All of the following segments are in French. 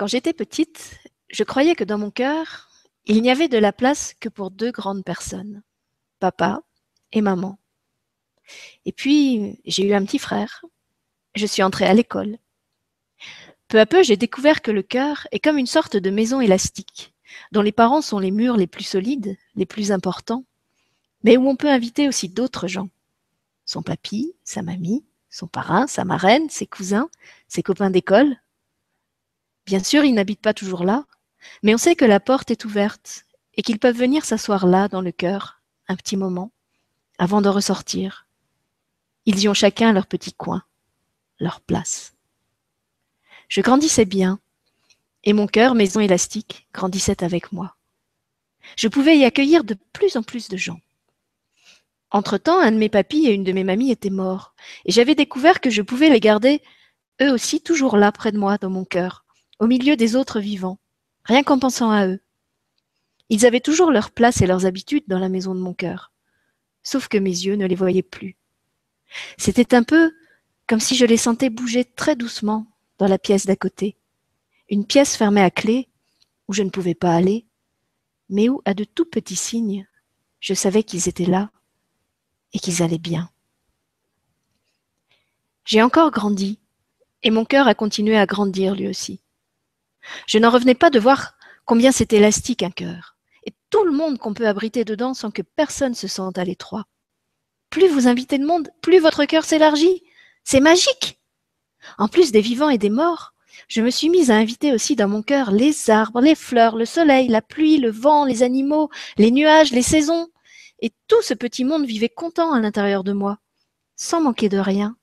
Quand j'étais petite, je croyais que dans mon cœur, il n'y avait de la place que pour deux grandes personnes, papa et maman. Et puis, j'ai eu un petit frère. Je suis entrée à l'école. Peu à peu, j'ai découvert que le cœur est comme une sorte de maison élastique, dont les parents sont les murs les plus solides, les plus importants, mais où on peut inviter aussi d'autres gens. Son papy, sa mamie, son parrain, sa marraine, ses cousins, ses copains d'école. Bien sûr, ils n'habitent pas toujours là, mais on sait que la porte est ouverte et qu'ils peuvent venir s'asseoir là, dans le cœur, un petit moment, avant de ressortir. Ils y ont chacun leur petit coin, leur place. Je grandissais bien, et mon cœur, maison élastique, grandissait avec moi. Je pouvais y accueillir de plus en plus de gens. Entre-temps, un de mes papys et une de mes mamies étaient morts, et j'avais découvert que je pouvais les garder, eux aussi, toujours là, près de moi, dans mon cœur, au milieu des autres vivants, rien qu'en pensant à eux. Ils avaient toujours leur place et leurs habitudes dans la maison de mon cœur, sauf que mes yeux ne les voyaient plus. C'était un peu comme si je les sentais bouger très doucement dans la pièce d'à côté, une pièce fermée à clé, où je ne pouvais pas aller, mais où, à de tout petits signes, je savais qu'ils étaient là et qu'ils allaient bien. J'ai encore grandi, et mon cœur a continué à grandir lui aussi. Je n'en revenais pas de voir combien c'est élastique un cœur, et tout le monde qu'on peut abriter dedans sans que personne se sente à l'étroit. Plus vous invitez de monde, plus votre cœur s'élargit. C'est magique! En plus des vivants et des morts, je me suis mise à inviter aussi dans mon cœur les arbres, les fleurs, le soleil, la pluie, le vent, les animaux, les nuages, les saisons. Et tout ce petit monde vivait content à l'intérieur de moi, sans manquer de rien,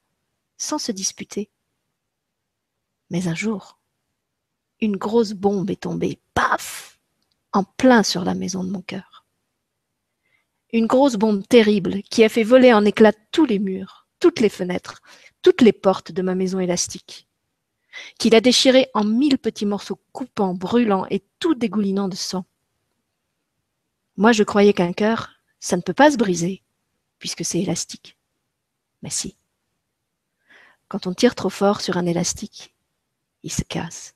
sans se disputer. Mais un jour, une grosse bombe est tombée, paf, en plein sur la maison de mon cœur. Une grosse bombe terrible qui a fait voler en éclats tous les murs, toutes les fenêtres, toutes les portes de ma maison élastique, qui l'a déchirée en 1000 petits morceaux coupants, brûlants et tout dégoulinant de sang. Moi, je croyais qu'un cœur, ça ne peut pas se briser, puisque c'est élastique. Mais si. Quand on tire trop fort sur un élastique, il se casse.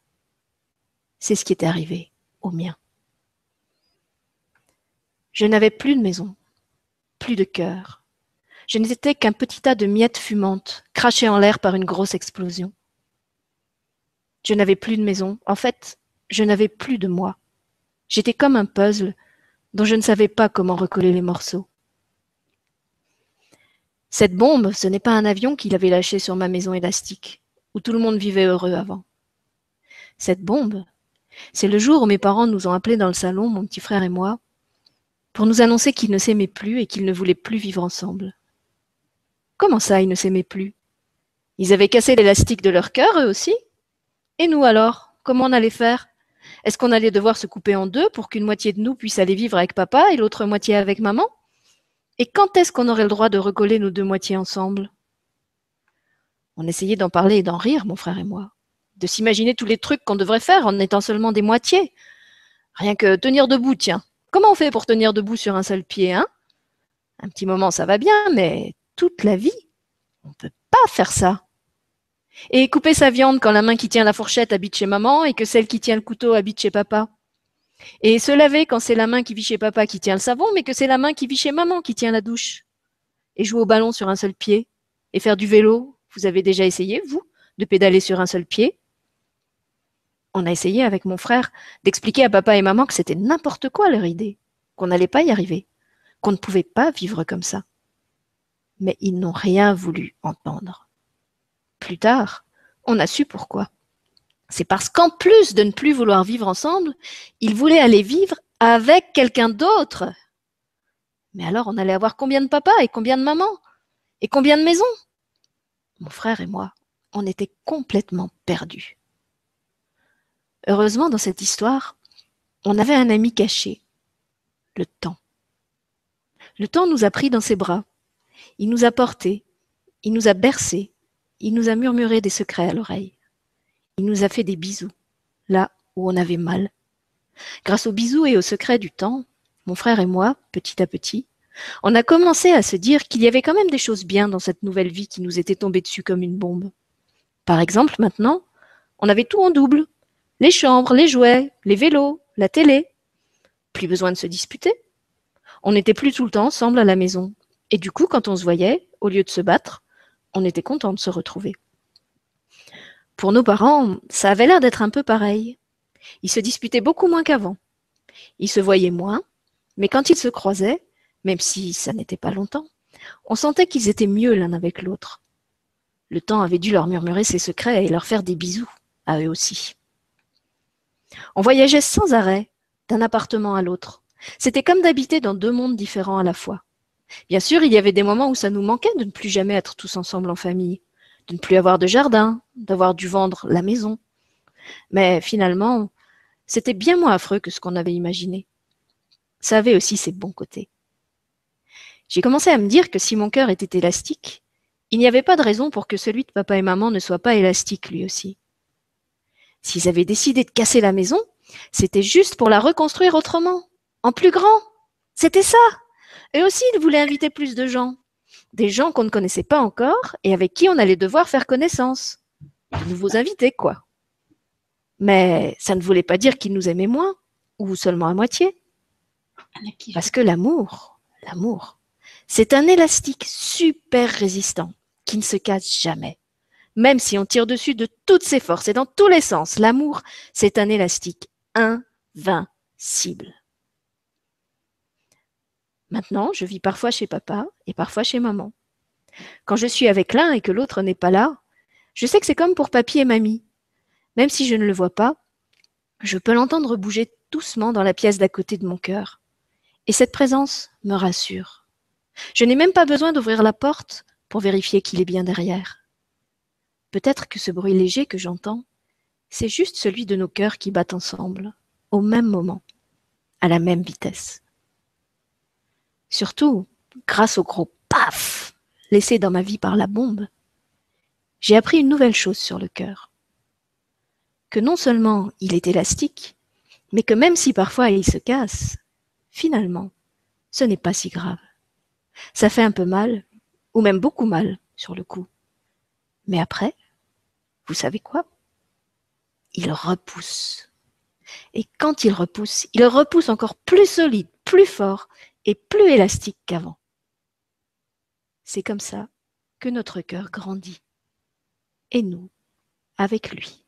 C'est ce qui était arrivé au mien. Je n'avais plus de maison, plus de cœur. Je n'étais qu'un petit tas de miettes fumantes, crachées en l'air par une grosse explosion. Je n'avais plus de maison. En fait, je n'avais plus de moi. J'étais comme un puzzle dont je ne savais pas comment recoller les morceaux. Cette bombe, ce n'est pas un avion qu'il avait lâché sur ma maison élastique, où tout le monde vivait heureux avant. Cette bombe, c'est le jour où mes parents nous ont appelés dans le salon, mon petit frère et moi, pour nous annoncer qu'ils ne s'aimaient plus et qu'ils ne voulaient plus vivre ensemble. Comment ça, ils ne s'aimaient plus? Ils avaient cassé l'élastique de leur cœur, eux aussi? Et nous alors, comment on allait faire? Est-ce qu'on allait devoir se couper en deux pour qu'une moitié de nous puisse aller vivre avec papa et l'autre moitié avec maman? Et quand est-ce qu'on aurait le droit de recoller nos deux moitiés ensemble? On essayait d'en parler et d'en rire, mon frère et moi, de s'imaginer tous les trucs qu'on devrait faire en étant seulement des moitiés. Rien que tenir debout, tiens. Comment on fait pour tenir debout sur un seul pied, hein? Un petit moment, ça va bien, mais toute la vie, on ne peut pas faire ça. Et couper sa viande quand la main qui tient la fourchette habite chez maman et que celle qui tient le couteau habite chez papa. Et se laver quand c'est la main qui vit chez papa qui tient le savon, mais que c'est la main qui vit chez maman qui tient la douche. Et jouer au ballon sur un seul pied. Et faire du vélo. Vous avez déjà essayé, vous, de pédaler sur un seul pied? On a essayé avec mon frère d'expliquer à papa et maman que c'était n'importe quoi leur idée, qu'on n'allait pas y arriver, qu'on ne pouvait pas vivre comme ça. Mais ils n'ont rien voulu entendre. Plus tard, on a su pourquoi. C'est parce qu'en plus de ne plus vouloir vivre ensemble, ils voulaient aller vivre avec quelqu'un d'autre. Mais alors, on allait avoir combien de papas et combien de mamans? Et combien de maisons? Mon frère et moi, on était complètement perdus. Heureusement, dans cette histoire, on avait un ami caché, le temps. Le temps nous a pris dans ses bras. Il nous a portés, il nous a bercés, il nous a murmuré des secrets à l'oreille. Il nous a fait des bisous, là où on avait mal. Grâce aux bisous et aux secrets du temps, mon frère et moi, petit à petit, on a commencé à se dire qu'il y avait quand même des choses bien dans cette nouvelle vie qui nous était tombée dessus comme une bombe. Par exemple, maintenant, on avait tout en double. Les chambres, les jouets, les vélos, la télé. Plus besoin de se disputer. On n'était plus tout le temps ensemble à la maison. Et du coup, quand on se voyait, au lieu de se battre, on était content de se retrouver. Pour nos parents, ça avait l'air d'être un peu pareil. Ils se disputaient beaucoup moins qu'avant. Ils se voyaient moins, mais quand ils se croisaient, même si ça n'était pas longtemps, on sentait qu'ils étaient mieux l'un avec l'autre. Le temps avait dû leur murmurer ses secrets et leur faire des bisous, à eux aussi. On voyageait sans arrêt, d'un appartement à l'autre. C'était comme d'habiter dans deux mondes différents à la fois. Bien sûr, il y avait des moments où ça nous manquait de ne plus jamais être tous ensemble en famille, de ne plus avoir de jardin, d'avoir dû vendre la maison. Mais finalement, c'était bien moins affreux que ce qu'on avait imaginé. Ça avait aussi ses bons côtés. J'ai commencé à me dire que si mon cœur était élastique, il n'y avait pas de raison pour que celui de papa et maman ne soit pas élastique lui aussi. S'ils avaient décidé de casser la maison, c'était juste pour la reconstruire autrement, en plus grand. C'était ça. Eux aussi, ils voulaient inviter plus de gens. Des gens qu'on ne connaissait pas encore et avec qui on allait devoir faire connaissance. De nouveaux invités, quoi. Mais ça ne voulait pas dire qu'ils nous aimaient moins, ou seulement à moitié. Parce que l'amour, c'est un élastique super résistant qui ne se casse jamais. Même si on tire dessus de toutes ses forces et dans tous les sens, l'amour, c'est un élastique invincible. Maintenant, je vis parfois chez papa et parfois chez maman. Quand je suis avec l'un et que l'autre n'est pas là, je sais que c'est comme pour papy et mamie. Même si je ne le vois pas, je peux l'entendre bouger doucement dans la pièce d'à côté de mon cœur. Et cette présence me rassure. Je n'ai même pas besoin d'ouvrir la porte pour vérifier qu'il est bien derrière. Peut-être que ce bruit léger que j'entends, c'est juste celui de nos cœurs qui battent ensemble, au même moment, à la même vitesse. Surtout, grâce au gros paf laissé dans ma vie par la bombe, j'ai appris une nouvelle chose sur le cœur. Que non seulement il est élastique, mais que même si parfois il se casse, finalement, ce n'est pas si grave. Ça fait un peu mal, ou même beaucoup mal sur le coup. Mais après, vous savez quoi? Il repousse. Et quand il repousse encore plus solide, plus fort et plus élastique qu'avant. C'est comme ça que notre cœur grandit. Et nous, avec lui.